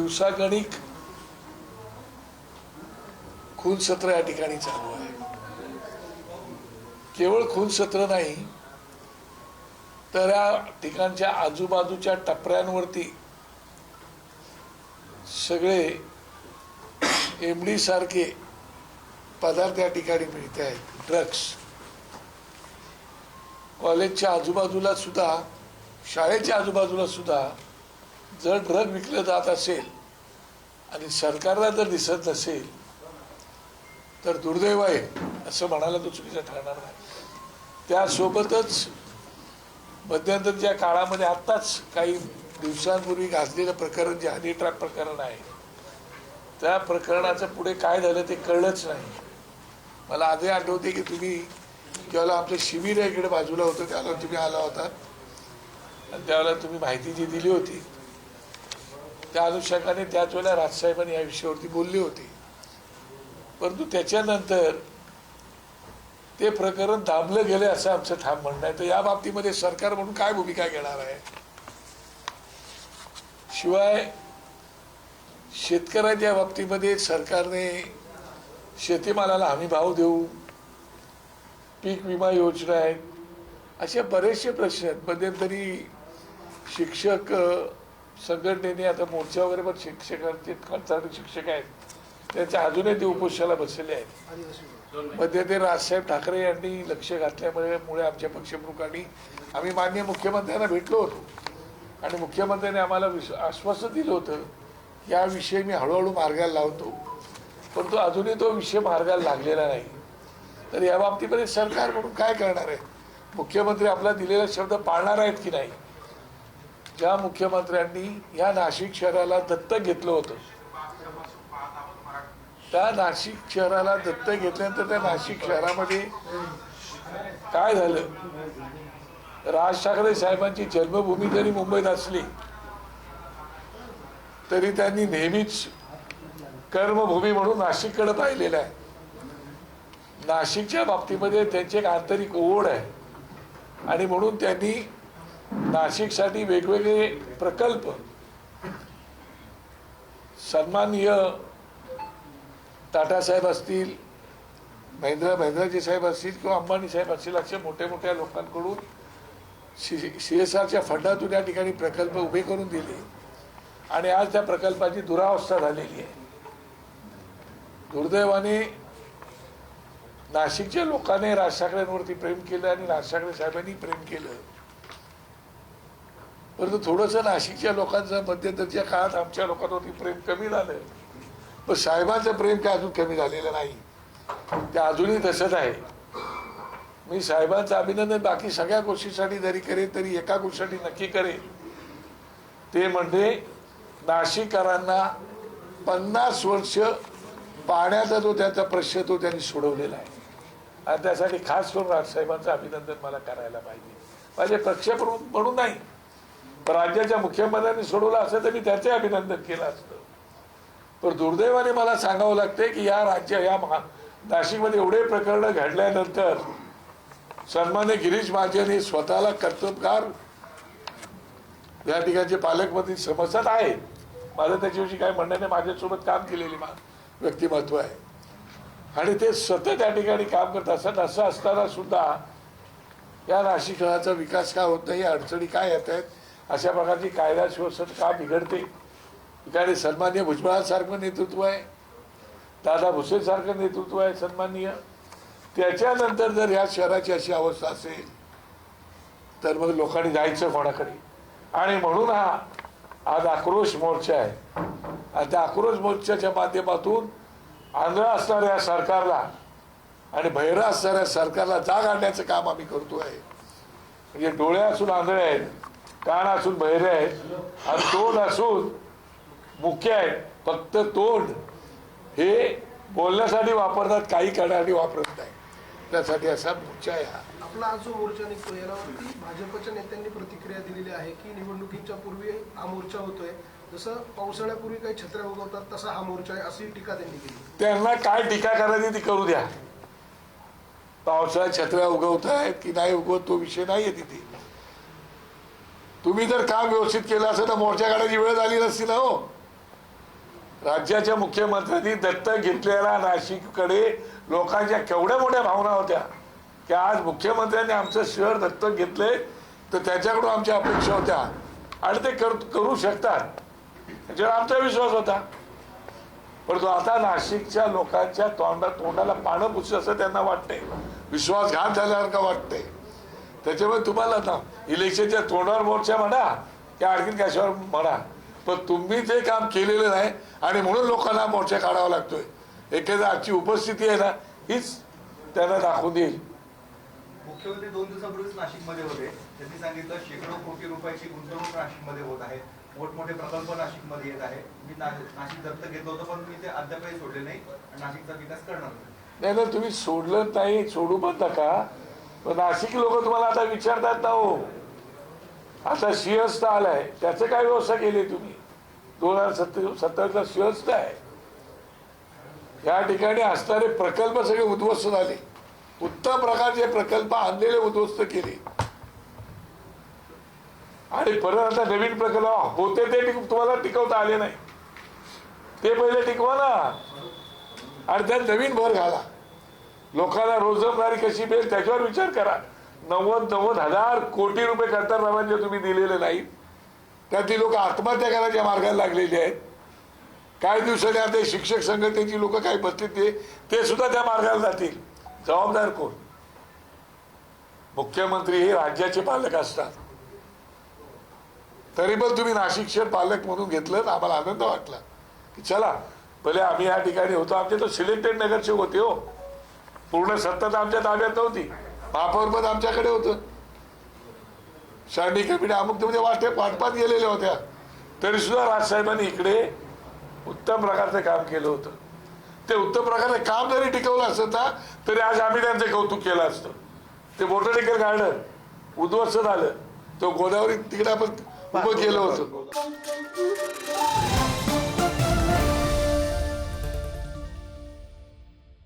दिवसागणिक खून सत्र या ठिकाणी चालू आहे. केवळ खून सत्र नाही तर या ठिकाणच्या आजूबाजूच्या टपऱ्यांवरती सगळे एमडी सारखे पदार्थ या ठिकाणी मिळत आहेत. ड्रग्स कॉलेजच्या आजूबाजूला सुद्धा, शाळेच्या आजूबाजूला सुद्धा जर ड्रग विकलं जात असेल आणि सरकारला जर दिसत नसेल तर दुर्दैव आहे असं म्हणायला तो चुकीचं ठरणार नाही. त्यासोबतच मध्यंतरच्या काळामध्ये आत्ताच काही दिवसांपूर्वी गाजलेलं प्रकरण जे हनी ट्रॅप प्रकरण आहे, त्या प्रकरणाचं पुढे काय झालं ते कळलंच नाही. मला आजही आठवते की तुम्ही ज्यावेळेला आमचं शिबिर इकडे बाजूला होतं त्यावेळेला तुम्ही आला होता आणि त्यावेळेला तुम्ही माहिती जी दिली होती त्या अनुषंगाने त्याच वेळेला राजसाहेबांनी या विषयावरती बोलले होते. परंतु त्याच्यानंतर ते प्रकरण दाबलं गेले असं आमचं ठाम म्हणणं आहे. तर या बाबतीमध्ये सरकार म्हणून काय भूमिका घेणार आहे? शिवाय शेतकऱ्यांच्या बाबतीमध्ये सरकारने शेतीमालाला हमी भाव देऊ, पीक विमा योजना आहेत, असे बरेचसे प्रश्न आहेत. मध्यंतरी शिक्षक संघटनेने आता मोर्चा वगैरे पण शिक्षकांचे कंत्राटी शिक्षक आहेत त्यांच्या अजूनही ते उपोषणाला बसलेले आहेत. मध्यंतरी राजसाहेब ठाकरे यांनी लक्ष घातल्यामुळे आमच्या पक्षप्रमुखांनी आम्ही माननीय मुख्यमंत्र्यांना भेटलो होतो आणि मुख्यमंत्र्यांनी आम्हाला आश्वासन दिलं होतं याविषयी मी हळूहळू मार्गाला लावतो, परंतु अजूनही तो विषय मार्गाला लागलेला नाही. तर या बाबतीमध्ये सरकार म्हणून काय करणार आहे? मुख्यमंत्री आपला दिलेला शब्द पाळणार आहेत की नाही? ज्या मुख्यमंत्र्यांनी या नाशिक शहराला दत्तक घेतलं होतं, त्या नाशिक शहराला दत्तक घेतल्यानंतर त्या नाशिक शहरामध्ये काय झालं? राज ठाकरे साहेबांची जन्मभूमी जरी मुंबईत असली तरी त्यांनी नेहमीच कर्मभूमी म्हणून नाशिककडे पाहिलेलं आहे. नाशिकच्या बाबतीमध्ये त्यांची एक आंतरिक ओढ आहे आणि म्हणून त्यांनी नाशिकसाठी वेगवेगळे प्रकल्प सन्माननीय टाटा साहेब असतील, महेंद्रजी साहेब असतील किंवा अंबानी साहेब असतील अशा मोठ्या मोठ्या लोकांकडून CSRच्या फंडातून या ठिकाणी प्रकल्प उभे करून दिले आणि आज त्या प्रकल्पाची दुरावस्था झालेली आहे. दुर्दैवाने नाशिकच्या लोकांनी राज ठाकरेंवरती प्रेम केलं आणि राज ठाकरे साहेबांनी प्रेम केलं, परंतु थोडंसं नाशिकच्या लोकांचं मध्यंतरच्या काळात आमच्या लोकांवरती प्रेम कमी झालं, पण साहेबांचं प्रेम काय अजून कमी झालेलं नाही. ते अजूनही तसंच आहे. मी साहेबांचं अभिनंदन बाकी सगळ्या गोष्टीसाठी जरी करेन तरी एका गोष्टीसाठी नक्की करेन, ते म्हणजे नाशिककरांना 50 वर्ष पाण्याचा जो त्यांचा प्रश्न तो त्यांनी सोडवलेला आहे आणि त्यासाठी खास करून राजसाहेबांचं अभिनंदन मला करायला पाहिजे. माझे पक्षप्रमुख म्हणून नाही, पण राज्याच्या मुख्यमंत्र्यांनी सोडवलं असं तर मी त्याचे अभिनंदन केलं असतं. पण दुर्दैवाने मला सांगावं लागते की या नाशिकमध्ये एवढे प्रकरण घडल्यानंतर सन्मान्य गिरीश महाजन स्वतःला कर्तबगार या ठिकाणचे पालकमंत्री समजत आहेत. माझं त्याच्याविषयी काय म्हणणं नाही, माझ्यासोबत काम केलेली व्यक्तिमत्व आहे आणि ते सतत या ठिकाणी काम करत असतात. असं असताना सुद्धा या नाशिक शहराचा विकास का होत नाही, अडचणी काय येत आहेत, अशा प्रकारची कायदा सुव्यवस्था का बिघडते. ठिकाणी सन्माननीय भुजबळांसारखं नेतृत्व आहे, दादा भुसेसारखं नेतृत्व आहे सन्माननीय. त्याच्यानंतर जर या शहराची अशी अवस्था असेल तर मग लोकांनी जायचं कोणाकडे? आणि म्हणून हा आज आक्रोश मोर्चा आहे आणि त्या आक्रोश मोर्चाच्या माध्यमातून आंधळा असणाऱ्या सरकारला आणि बहिरं असणाऱ्या सरकारला जाग आणण्याचं काम आम्ही करतो आहे. म्हणजे डोळे असून आंधळे आहेत, कान असून बहिरे आहेत आणि तोंड असून मुख्य आहेत. फक्त तोंड हे बोलण्यासाठी वापरतात, काही करण्यासाठी वापरत नाही. त्यासाठी असा मोर्चा आहे हा. आपला जो मोर्चा निघतो यावरती भाजपच्या नेत्यांनी प्रतिक्रिया दिलेली आहे की निवडणुकीच्या पूर्वी हा मोर्चा होतोय, जसं पावसाळ्यापूर्वी काही छत्र्या उगवतात तसा हा मोर्चा आहे अशी टीका त्यांनी केली. त्यांना काय टीका करायची ती करू द्या. पावसाळ्यात छत्र्या उगवत आहेत की नाही उगवत तो विषय नाहीये तिथे. तुम्ही जर काम व्यवस्थित केलं असेल तर मोर्चा काढायची वेळ झाली नसती ना हो. राज्याच्या मुख्यमंत्र्यांनी दत्तक घेतलेल्या नाशिककडे लोकांच्या केवढ्या मोठ्या भावना होत्या की आज मुख्यमंत्र्यांनी आमचं शहर दत्तक घेतलंय तर त्याच्याकडून आमच्या अपेक्षा होत्या आणि ते करू शकतात त्याच्यावर आमचा विश्वास होता. परंतु आता नाशिकच्या लोकांच्या तोंडाला पानं पुसलं असं त्यांना वाटतंय, विश्वासघात झाल्यासारखं वाटतंय. त्याच्यामुळे तुम्हाला ना इलेक्शनच्या तोंडावर मोर्चा म्हणा की आणखीन कशावर म्हणा, पण तुम्ही ते काम केलेलं नाही आणि म्हणून लोकांना मोर्चा काढावा लागतोय. एखादा आजची उपस्थिती आहे ना हीच त्यांना दाखवून देईल. मुख्यमंत्री 2 दिवसापूर्वीच नाशिकमध्ये होते. त्यांनी सांगितलं शेकडो कोटी रुपयाची गुंतवणूक नाशिकमध्ये होत आहे, मोठमोठे प्रकल्प नाशिकमध्ये येत आहे. मी नाशिक दत्तक घेतलं होतं पण मी ते अद्यापही सोडले नाही आणि नाशिकचा विकास करणार नाही ना. तुम्ही सोडलं नाही, सोडू पण नका. पण नाशिक लोक तुम्हाला आता विचारतात ना हो, आता सिंहस्थ आलाय त्याचं काय व्यवस्था केली तुम्ही? 2027ला सिंहस्थ आहे, या ठिकाणी असणारे प्रकल्प सगळे उद्ध्वस्त झाले. उत्तम प्रकारचे प्रकल्प आणलेले उद्ध्वस्त केले आणि परत आता नवीन प्रकल्प होते ते तुम्हाला टिकवता आले नाही. ते पहिले टिकवा ना आणि त्यात नवीन भर घाला. लोकांना रोजगारी कशी मिळेल त्याच्यावर विचार करा. 90,000 कोटी रुपये कर्तव्याचे तुम्ही दिलेले नाहीत, त्यातली लोक आत्महत्या करायच्या मार्गाला लागलेली आहेत. काही दिवसांनी आता शिक्षक संघटनेची लोक काही बसतील ते सुद्धा त्या मार्गाला जातील. जबाबदार कोण? मुख्यमंत्री हे राज्याचे पालक असतात. तरी पण तुम्ही नाशिक शहर पालक म्हणून घेतलं, आम्हाला आनंद वाटला की चला भले आम्ही या ठिकाणी होतो. आमचे तो सिलेक्टेड नगरसेवक होते हो, पूर्ण सत्ता आमच्या ताब्यात नव्हती. महापौरपद आमच्याकडे होतं, शांडी कमिटी अमुक म्हणजे वाटपात गेलेल्या होत्या. तरी सुद्धा राजसाहेबांनी इकडे उत्तम प्रकारचं काम केलं होतं. ते उत्तम प्रकारचं काम जरी टिकवलं असतं ना तरी आज आम्ही त्यांचं कौतुक केलं असतं. ते बोटॅनिकल गार्डन उद्ध्वस्त झालं, तो गोदावरी तिकडे आपण उभं केलं होतं.